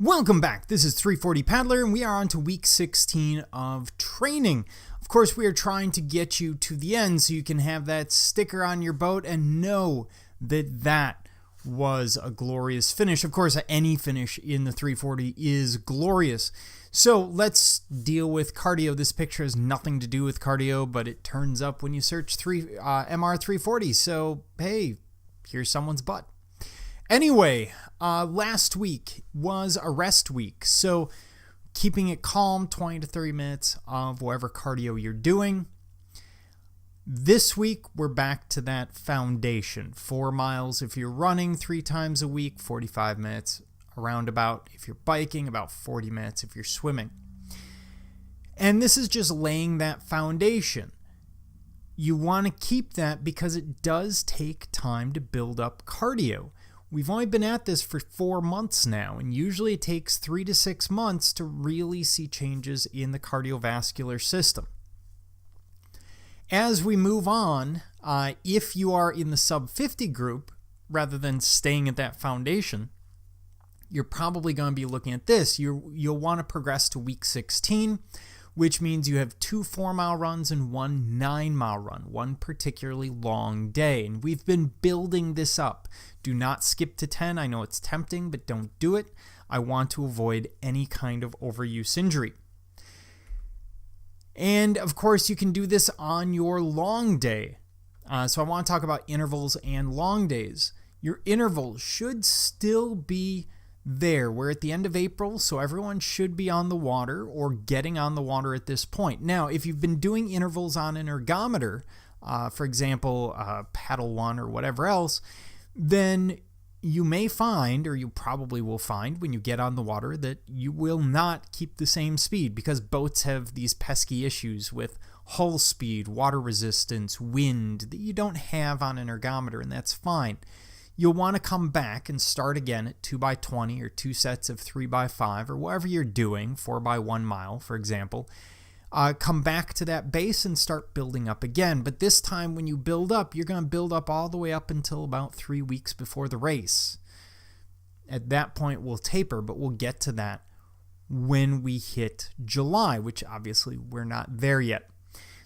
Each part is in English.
Welcome back. This is 340 Paddler, and we are on to week 16 of training. Of course, we are trying to get you to the end so you can have that sticker on your boat and know that that was a glorious finish. Of course, any finish in the 340 is glorious. So let's deal with cardio. This picture has nothing to do with cardio, but it turns up when you search MR 340. So, hey, here's someone's butt. Anyway, last week was a rest week, so keeping it calm, 20 to 30 minutes of whatever cardio you're doing. This week, we're back to that foundation. 4 miles if you're running 3 times a week, 45 minutes around about if you're biking, about 40 minutes if you're swimming. And this is just laying that foundation. You want to keep that because it does take time to build up cardio. We've only been at this for 4 months now, and usually it takes 3 to 6 months to really see changes in the cardiovascular system. As we move on, if you are in the sub 50 group, rather than staying at that foundation, you're probably going to be looking at this. You'll want to progress to week 16, which means you have 2 4-mile runs and 1 9-mile run, one particularly long day. And we've been building this up. Do not skip to 10. I know it's tempting, but don't do it. I want to avoid any kind of overuse injury. And of course, you can do this on your long day. So I want to talk about intervals and long days. Your intervals should still be there. We're at the end of April, so everyone should be on the water or getting on the water at this point. Now, if you've been doing intervals on an ergometer, for example, Paddle 1 or whatever else, then you may find, or you probably will find when you get on the water, that you will not keep the same speed because boats have these pesky issues with hull speed, water resistance, wind that you don't have on an ergometer, and that's fine. You'll want to come back and start again at 2x20 or 2 sets of 3x5 or whatever you're doing, 4x1 mile, for example. Come back to that base and start building up again. But this time when you build up, you're going to build up all the way up until about 3 weeks before the race. At that point, we'll taper, but we'll get to that when we hit July, which obviously we're not there yet.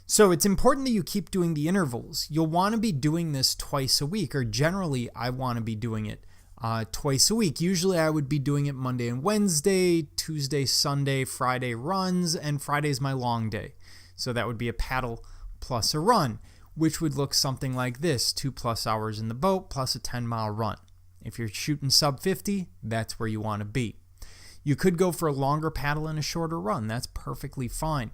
So it's important that you keep doing the intervals. You'll want to be doing this twice a week, or generally I want to be doing it twice a week. Usually I would be doing it Monday and Wednesday, Tuesday, Sunday, Friday runs, and Friday's my long day. So that would be a paddle plus a run, which would look something like this: 2+ hours in the boat plus a 10-mile run. If you're shooting sub 50, that's where you want to be. You could go for a longer paddle and a shorter run. That's perfectly fine.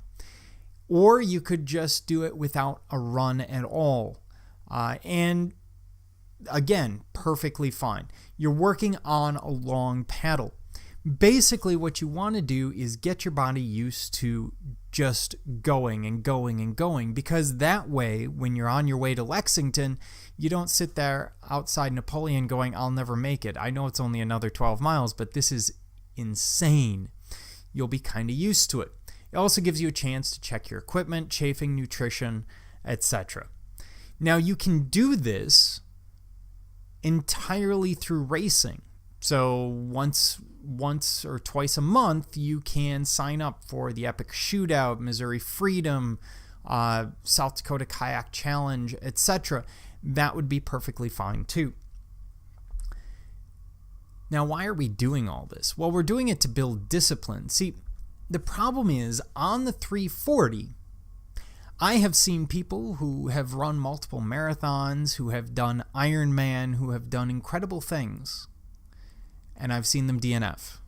Or you could just do it without a run at all. And again, perfectly fine. You're working on a long paddle. Basically, what you want to do is get your body used to just going and going and going, because that way, when you're on your way to Lexington, you don't sit there outside Napoleon going, I'll never make it. I know it's only another 12 miles, but this is insane. You'll be kind of used to it. It also gives you a chance to check your equipment, chafing, nutrition, etc. Now, you can do this entirely through racing. So once or twice a month, you can sign up for the Epic Shootout, Missouri Freedom, South Dakota Kayak Challenge, etc. That would be perfectly fine too. Now, why are we doing all this? Well, we're doing it to build discipline. See, the problem is, on the 340, I have seen people who have run multiple marathons, who have done Ironman, who have done incredible things, and I've seen them DNF.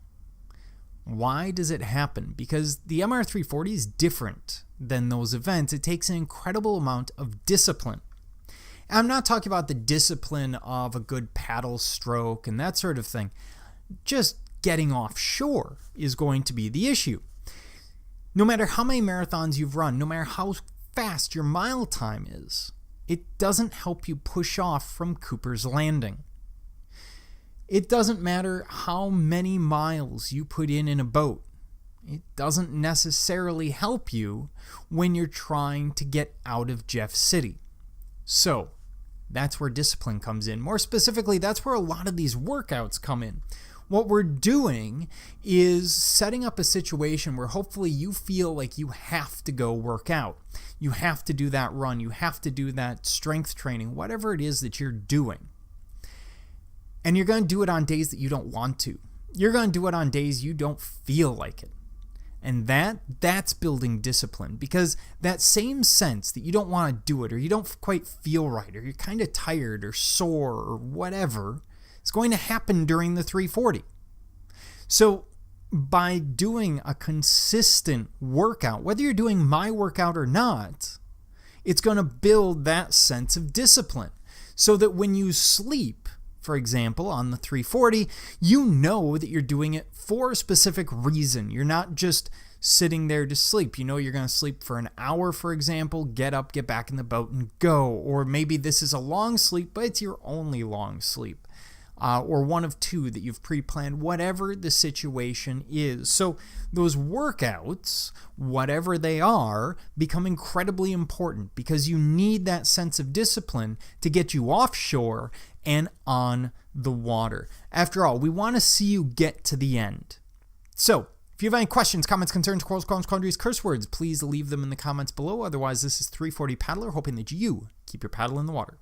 Why does it happen? Because the MR 340 is different than those events. It takes an incredible amount of discipline. And I'm not talking about the discipline of a good paddle stroke and that sort of thing. Just getting offshore is going to be the issue. No matter how many marathons you've run, no matter how fast your mile time is, it doesn't help you push off from Cooper's Landing. It doesn't matter how many miles you put in a boat. It doesn't necessarily help you when you're trying to get out of Jeff City. So, that's where discipline comes in. More specifically, that's where a lot of these workouts come in. What we're doing is setting up a situation where hopefully you feel like you have to go work out. You have to do that run. You have to do that strength training, whatever it is that you're doing. And you're going to do it on days that you don't want to. You're going to do it on days you don't feel like it. And that's building discipline, because that same sense that you don't want to do it, or you don't quite feel right, or you're kind of tired or sore or whatever, is going to happen during the 340. So by doing a consistent workout, whether you're doing my workout or not, it's going to build that sense of discipline so that when you sleep, for example, on the 340, you know that you're doing it for a specific reason. You're not just sitting there to sleep. You know you're going to sleep for an hour, for example, get up, get back in the boat and go. Or maybe this is a long sleep, but it's your only long sleep. Or one of two that you've pre-planned, whatever the situation is. So those workouts, whatever they are, become incredibly important because you need that sense of discipline to get you offshore and on the water. After all, we want to see you get to the end. So if you have any questions, comments, concerns, quarrels, qualms, quandaries, curse words, please leave them in the comments below. Otherwise, this is 340 Paddler, hoping that you keep your paddle in the water.